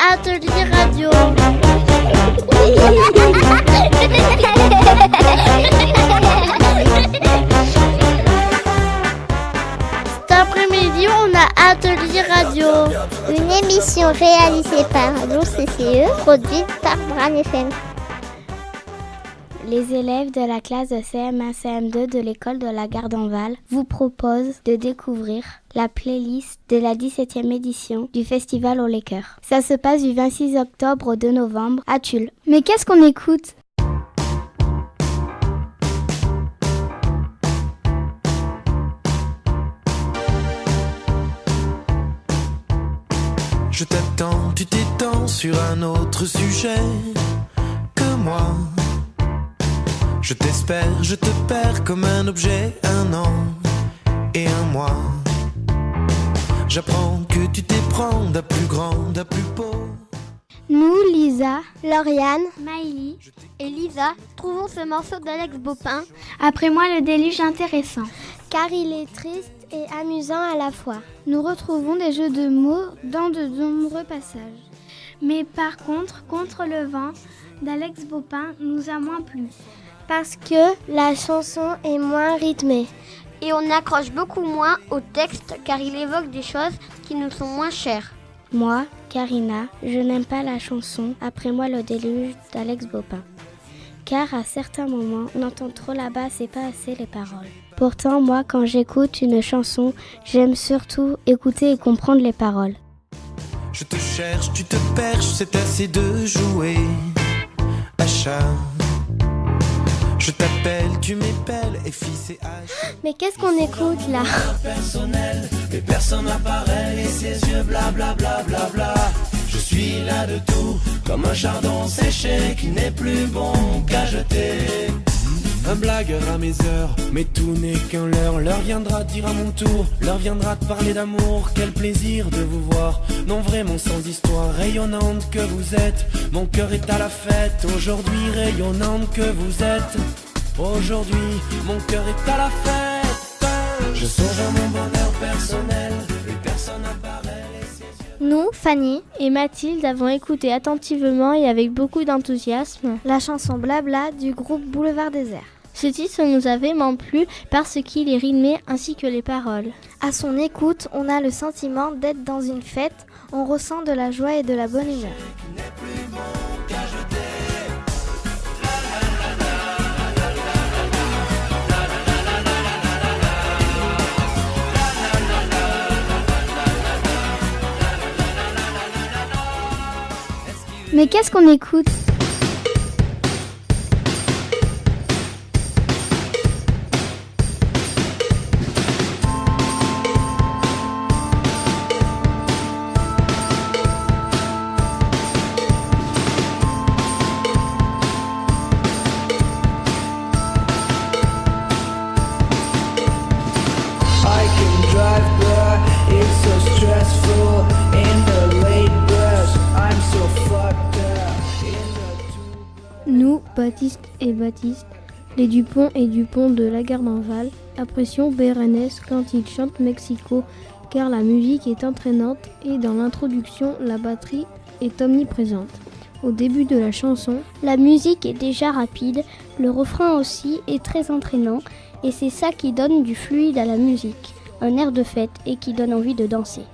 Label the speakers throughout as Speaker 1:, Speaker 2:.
Speaker 1: Atelier radio. Cet après-midi, on a Atelier radio.
Speaker 2: Une émission réalisée par l'OCCE, produite par Bran FM.
Speaker 3: Les élèves de la classe de CM1-CM2 de l'école de la Gardenval vous proposent de découvrir la playlist de la 17e édition du Festival au Laker. Ça se passe du 26 octobre au 2 novembre à Tulle. Mais qu'est-ce qu'on écoute ?
Speaker 4: Je t'attends, tu t'étends sur un autre sujet que moi. Je t'espère, je te perds comme un objet, un an et un mois. J'apprends que tu t'éprends d'un plus grand, d'un plus beau.
Speaker 3: Nous, Lisa,
Speaker 2: Lauriane,
Speaker 3: Maëlie
Speaker 2: et Lisa trouvons ce morceau d'Alex Bopin.
Speaker 3: Après moi, le déluge intéressant.
Speaker 2: Car il est triste et amusant à la fois.
Speaker 3: Nous retrouvons des jeux de mots dans de nombreux passages. Mais par contre, Contre le vent d'Alex Bopin nous a moins plu.
Speaker 2: Parce que la chanson est moins rythmée. Et on accroche beaucoup moins au texte car il évoque des choses qui nous sont moins chères.
Speaker 3: Moi, Karina, je n'aime pas la chanson « Après moi le déluge » d'Alex Bopin. Car à certains moments, on entend trop la basse et pas assez les paroles. Pourtant, moi, quand j'écoute une chanson, j'aime surtout écouter et comprendre les paroles.
Speaker 4: Je te cherche, tu te perches, c'est assez de jouer à chat. Je t'appelle, tu m'épelles, et fils et H.
Speaker 2: Mais qu'est-ce qu'on écoute là ?
Speaker 4: Personnel, mais personne n'apparaît, et ses yeux blablabla. Bla, bla, bla. Je suis là de tout, comme un chardon séché qui n'est plus bon qu'à jeter. Un blagueur à mes heures, mais tout n'est qu'un leurre. L'heure viendra de dire à mon tour, l'heure viendra de parler d'amour. Quel plaisir de vous voir, non vraiment sans histoire. Rayonnante que vous êtes, mon cœur est à la fête. Aujourd'hui rayonnante que vous êtes, aujourd'hui mon cœur est à la fête. Je songe à mon bonheur personnel, et personne n'apparaît.
Speaker 5: Nous, Fanny et Mathilde, avons écouté attentivement et avec beaucoup d'enthousiasme
Speaker 2: la chanson Blabla du groupe Boulevard Désert.
Speaker 5: Ce titre nous a vraiment plu parce qu'il est rythmé ainsi que les paroles.
Speaker 2: À son écoute, on a le sentiment d'être dans une fête, on ressent de la joie et de la bonne humeur.
Speaker 3: Mais qu'est-ce qu'on écoute ? Nous, Baptiste et Baptiste, les Dupont et Dupont de la Gardenval, apprécions BRNS quand ils chantent Mexico, car la musique est entraînante et dans l'introduction, la batterie est omniprésente. Au début de la chanson,
Speaker 5: la musique est déjà rapide, le refrain aussi est très entraînant et c'est ça qui donne du fluide à la musique, un air de fête et qui donne envie de danser.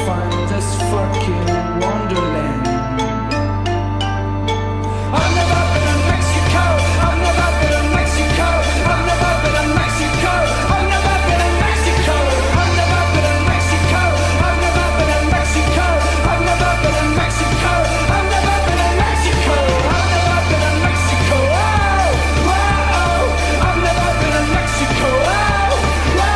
Speaker 6: Find this fucking wonderland. I've never been in Mexico. I've never been in Mexico. I've never been in Mexico. I've never been in Mexico. I've never been in Mexico. I've never been in Mexico. I've never been in Mexico. I've never been in Mexico. I've never been in Mexico. Oh, wow. I've never been in Mexico. Oh, wow.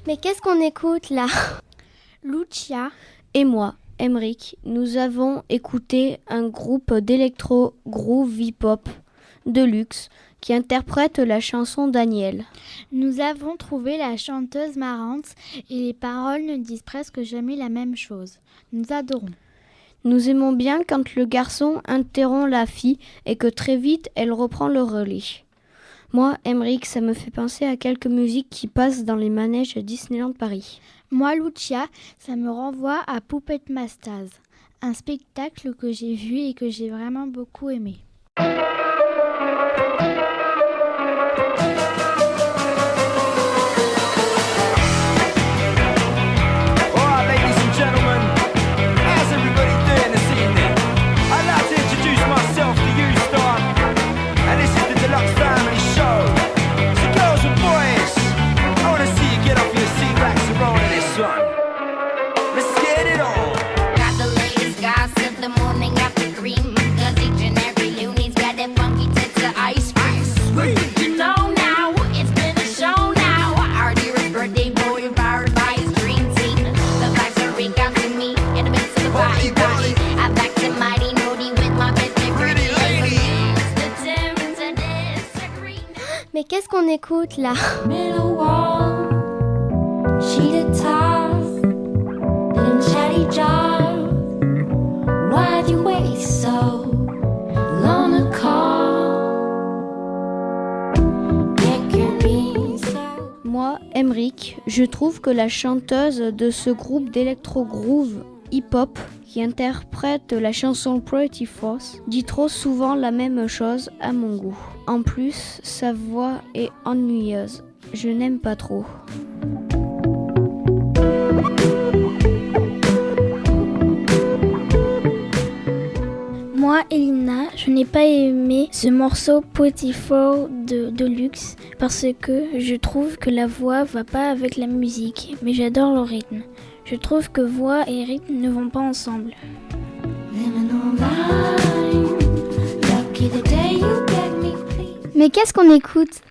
Speaker 5: Mais qu'est-ce qu'on écoute là ?
Speaker 3: Lucia et moi, Emric, nous avons écouté un groupe d'électro groove hip-hop de luxe qui interprète la chanson Daniel.
Speaker 7: Nous avons trouvé la chanteuse marrante et les paroles ne disent presque jamais la même chose. Nous adorons.
Speaker 3: Nous aimons bien quand le garçon interrompt la fille et que très vite elle reprend le relais. Moi, Emmerich, ça me fait penser à quelques musiques qui passent dans les manèges Disneyland Paris.
Speaker 7: Moi, Lucia, ça me renvoie à Puppet Masters, un spectacle que j'ai vu et que j'ai vraiment beaucoup aimé.
Speaker 2: Mais qu'est-ce qu'on écoute là?
Speaker 3: Moi, Emmerich, je trouve que la chanteuse de ce groupe d'électro-groove hip-hop qui interprète la chanson Pretty Force dit trop souvent la même chose à mon goût. En plus, sa voix est ennuyeuse. Je n'aime pas trop.
Speaker 7: Moi, Elina, je n'ai pas aimé ce morceau Pretty Force de Deluxe parce que je trouve que la voix va pas avec la musique, mais j'adore le rythme. Je trouve que voix et rythme ne vont pas ensemble.
Speaker 5: Mais qu'est-ce qu'on écoute?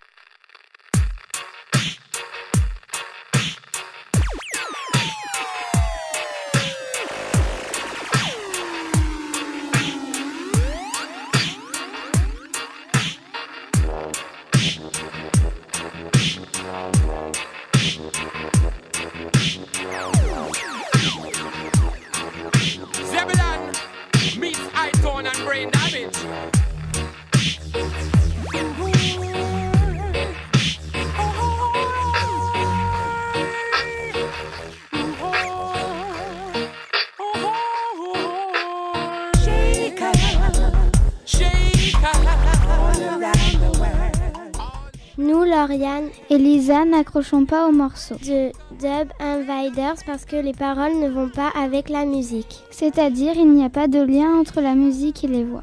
Speaker 2: Nous, Lauriane
Speaker 5: Et Lisa, n'accrochons pas au morceau.
Speaker 2: de Dub Invaders parce que les paroles ne vont pas avec la musique.
Speaker 5: C'est-à-dire, il n'y a pas de lien entre la musique et les voix.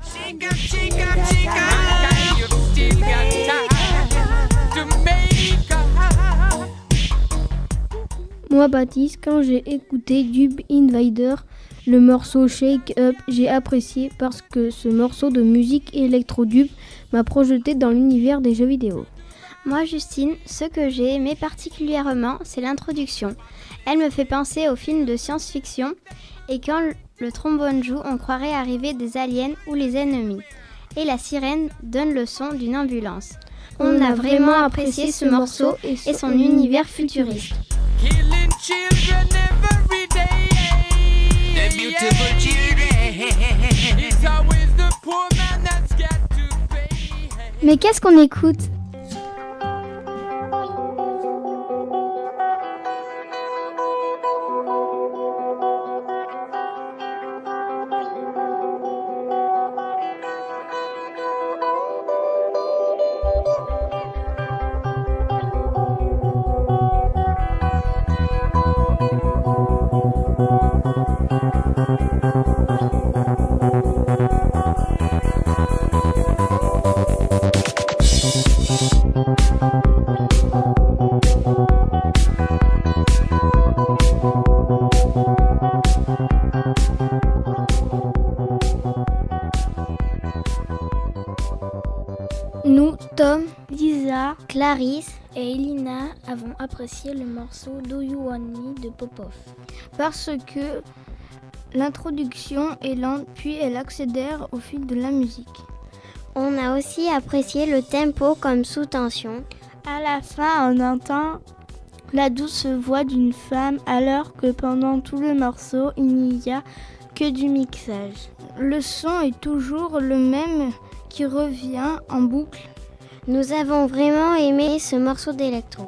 Speaker 3: Moi, Baptiste, quand j'ai écouté Dub Invader, le morceau Shake Up, j'ai apprécié parce que ce morceau de musique électro-dub m'a projeté dans l'univers des jeux vidéo.
Speaker 2: Moi, Justine, ce que j'ai aimé particulièrement, c'est l'introduction. Elle me fait penser aux films de science-fiction et quand le trombone joue, on croirait arriver des aliens ou les ennemis. Et la sirène donne le son d'une ambulance. On a vraiment apprécié ce morceau et son univers futuriste.
Speaker 6: Killing children every day. The beautiful children. It's always the poor man that's got to pay.
Speaker 5: Mais qu'est-ce qu'on écoute?
Speaker 3: Nous, Tom,
Speaker 2: Lisa, Clarisse,
Speaker 7: Et Elina avons apprécié le morceau Do You Want Me de Popov.
Speaker 3: parce que l'introduction est lente, puis elle accélère au fil de la musique.
Speaker 2: On a aussi apprécié le tempo comme sous tension.
Speaker 8: À la fin, on entend la douce voix d'une femme alors que pendant tout le morceau, il n'y a que du mixage. Le son est toujours le même qui revient en boucle.
Speaker 2: Nous avons vraiment aimé ce morceau d'électro.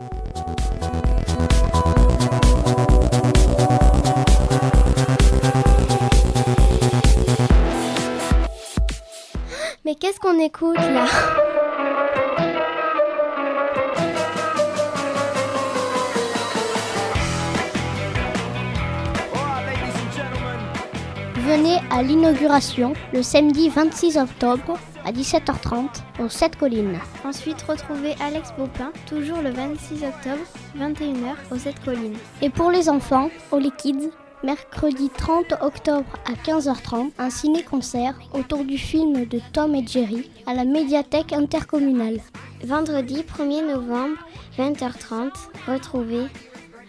Speaker 2: Mais qu'est-ce qu'on écoute là ?
Speaker 5: Venez à l'inauguration le samedi 26 octobre à 17h30 aux 7 collines.
Speaker 2: Ensuite, retrouvez Alex Baupin, toujours le 26 octobre, 21h, aux 7 collines.
Speaker 5: Et pour les enfants, au Les Kids, mercredi 30 octobre à 15h30, un ciné-concert autour du film de Tom et Jerry à la médiathèque intercommunale.
Speaker 2: Vendredi 1er novembre, 20h30, retrouvez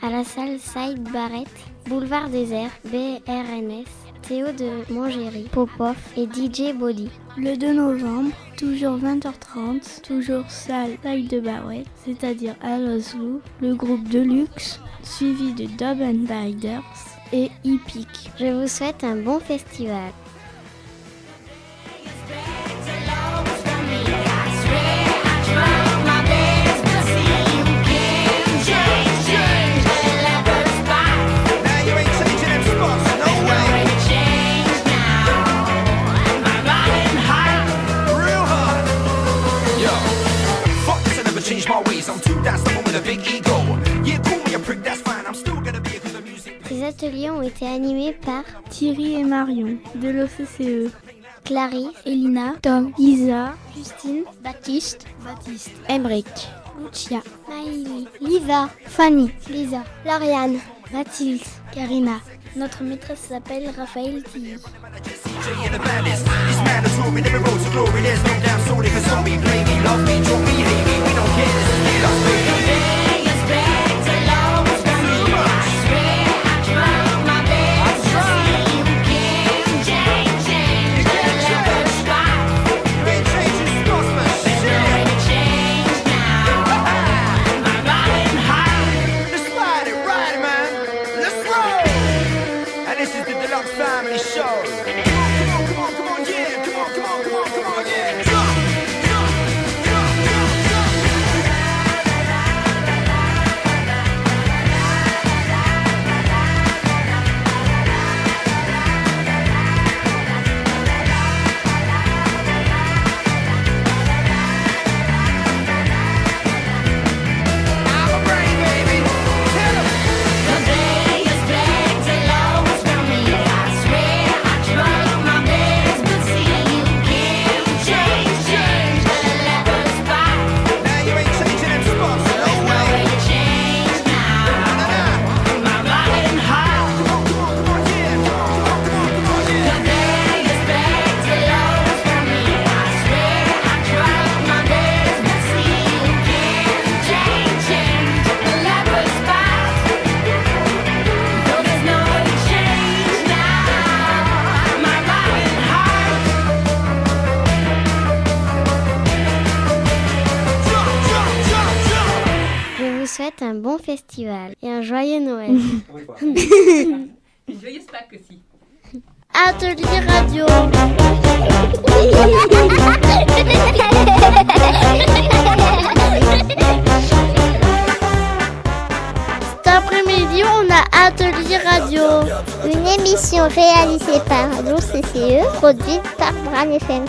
Speaker 2: à la salle Saïd Barrett, boulevard Désert, BRNS, Théo de Mongéry, Popov et DJ Body.
Speaker 8: Le 2 novembre, toujours 20h30, toujours salle Saïd de Barrett, c'est-à-dire à Oslo, le groupe Deluxe, suivi de Dub and Biders et Epic.
Speaker 2: Je vous souhaite un bon festival. Ces ateliers ont été animés par
Speaker 8: Thierry et Marion de l'OCCE,
Speaker 2: Clarisse,
Speaker 8: Elina, Tom, Isa,
Speaker 2: Justine,
Speaker 5: Baptiste,
Speaker 8: Emric,
Speaker 5: Lucia,
Speaker 2: Maïli,
Speaker 5: Lisa,
Speaker 2: Fanny,
Speaker 5: Lisa,
Speaker 2: Lauriane,
Speaker 5: Mathilde,
Speaker 2: Karina.
Speaker 7: Notre maîtresse s'appelle Raphaël Tilly.
Speaker 2: souhaite un bon festival et un joyeux Noël.
Speaker 9: Joyeux Pâques aussi.
Speaker 1: Atelier radio. Cet après-midi, on a Atelier radio.
Speaker 10: Une émission réalisée par l'OCCE, produite par Bran FM.